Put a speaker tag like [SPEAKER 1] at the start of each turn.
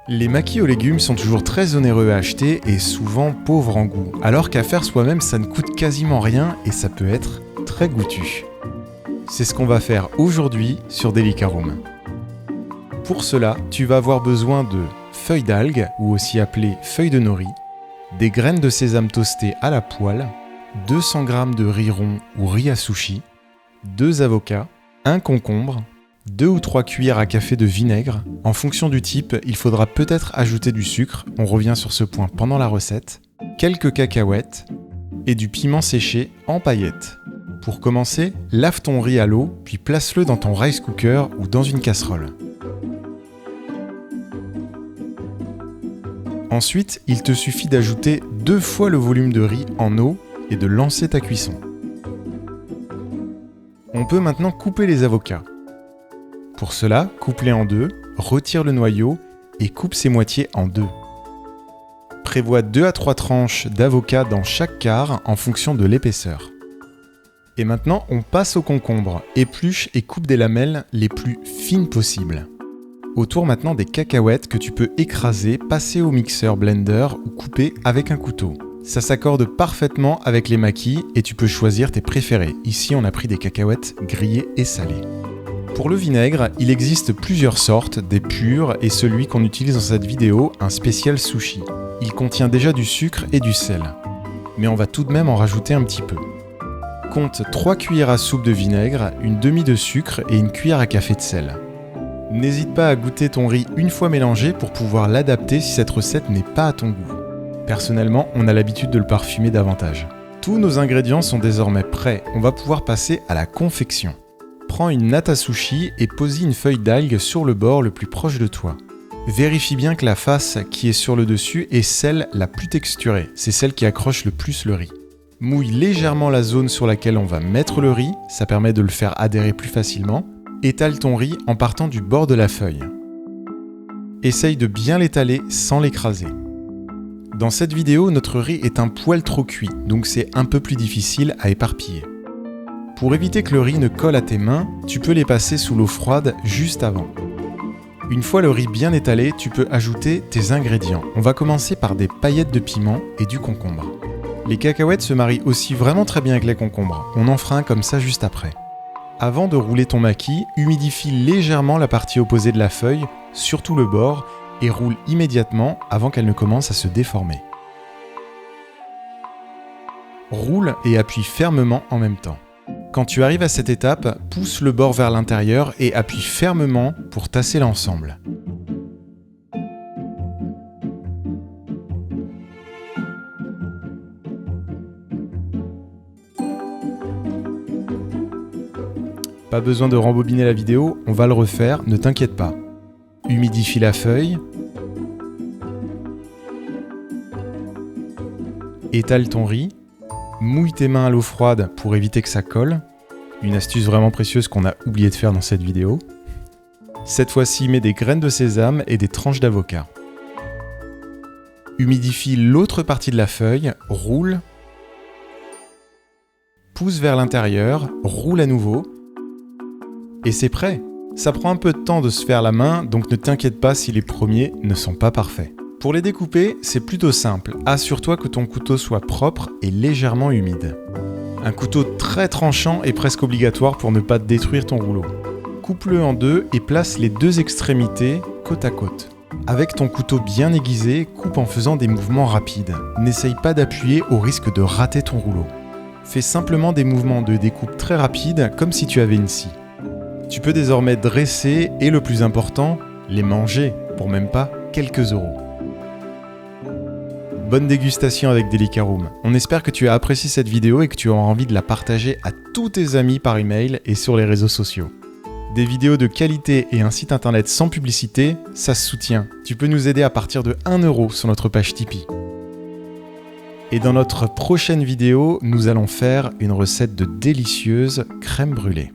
[SPEAKER 1] Les maquis aux légumes sont toujours très onéreux à acheter et souvent pauvres en goût, alors qu'à faire soi-même ça ne coûte quasiment rien et ça peut être très goûtu. C'est ce qu'on va faire aujourd'hui sur Delicaroom. Pour cela, tu vas avoir besoin de feuilles d'algues, ou aussi appelées feuilles de nori, des graines de sésame toastées à la poêle, 200 g de riz rond ou riz à sushi, 2 avocats, un concombre, 2 ou 3 cuillères à café de vinaigre. En fonction du type, il faudra peut-être ajouter du sucre, on revient sur ce point pendant la recette, quelques cacahuètes et du piment séché en paillettes. Pour commencer, lave ton riz à l'eau, puis place-le dans ton rice cooker ou dans une casserole. Ensuite, il te suffit d'ajouter 2 fois le volume de riz en eau et de lancer ta cuisson. On peut maintenant couper les avocats. Pour cela, coupe-les en deux, retire le noyau et coupe ses moitiés en deux. Prévois 2 à 3 tranches d'avocat dans chaque quart en fonction de l'épaisseur. Et maintenant, on passe au concombre, épluche et coupe des lamelles les plus fines possibles. Autour maintenant des cacahuètes que tu peux écraser, passer au mixeur blender ou couper avec un couteau. Ça s'accorde parfaitement avec les maquis et tu peux choisir tes préférés. Ici, on a pris des cacahuètes grillées et salées. Pour le vinaigre, il existe plusieurs sortes, des purs et celui qu'on utilise dans cette vidéo, un spécial sushi. Il contient déjà du sucre et du sel. Mais on va tout de même en rajouter un petit peu. Compte 3 cuillères à soupe de vinaigre, une demi de sucre et une cuillère à café de sel. N'hésite pas à goûter ton riz une fois mélangé pour pouvoir l'adapter si cette recette n'est pas à ton goût. Personnellement, on a l'habitude de le parfumer davantage. Tous nos ingrédients sont désormais prêts, on va pouvoir passer à la confection. Prends une natte à sushi et pose-y une feuille d'algue sur le bord le plus proche de toi. Vérifie bien que la face qui est sur le dessus est celle la plus texturée, c'est celle qui accroche le plus le riz. Mouille légèrement la zone sur laquelle on va mettre le riz, ça permet de le faire adhérer plus facilement. Étale ton riz en partant du bord de la feuille. Essaye de bien l'étaler sans l'écraser. Dans cette vidéo, notre riz est un poil trop cuit, donc c'est un peu plus difficile à éparpiller. Pour éviter que le riz ne colle à tes mains, tu peux les passer sous l'eau froide juste avant. Une fois le riz bien étalé, tu peux ajouter tes ingrédients. On va commencer par des paillettes de piment et du concombre. Les cacahuètes se marient aussi vraiment très bien avec les concombres. On en fera un comme ça juste après. Avant de rouler ton maquis, humidifie légèrement la partie opposée de la feuille, surtout le bord, et roule immédiatement avant qu'elle ne commence à se déformer. Roule et appuie fermement en même temps. Quand tu arrives à cette étape, pousse le bord vers l'intérieur et appuie fermement pour tasser l'ensemble. Pas besoin de rembobiner la vidéo, on va le refaire, ne t'inquiète pas. Humidifie la feuille. Étale ton riz. Mouille tes mains à l'eau froide pour éviter que ça colle. Une astuce vraiment précieuse qu'on a oublié de faire dans cette vidéo. Cette fois-ci, mets des graines de sésame et des tranches d'avocat. Humidifie l'autre partie de la feuille, roule. Pousse vers l'intérieur, roule à nouveau. Et c'est prêt! Ça prend un peu de temps de se faire la main, donc ne t'inquiète pas si les premiers ne sont pas parfaits. Pour les découper, c'est plutôt simple. Assure-toi que ton couteau soit propre et légèrement humide. Un couteau très tranchant est presque obligatoire pour ne pas détruire ton rouleau. Coupe-le en deux et place les deux extrémités côte à côte. Avec ton couteau bien aiguisé, coupe en faisant des mouvements rapides. N'essaye pas d'appuyer au risque de rater ton rouleau. Fais simplement des mouvements de découpe très rapides, comme si tu avais une scie. Tu peux désormais dresser et le plus important, les manger pour même pas quelques euros. Bonne dégustation avec Delicaroom. On espère que tu as apprécié cette vidéo et que tu auras envie de la partager à tous tes amis par email et sur les réseaux sociaux. Des vidéos de qualité et un site internet sans publicité, ça se soutient. Tu peux nous aider à partir de 1 € sur notre page Tipeee. Et dans notre prochaine vidéo, nous allons faire une recette de délicieuse crème brûlée.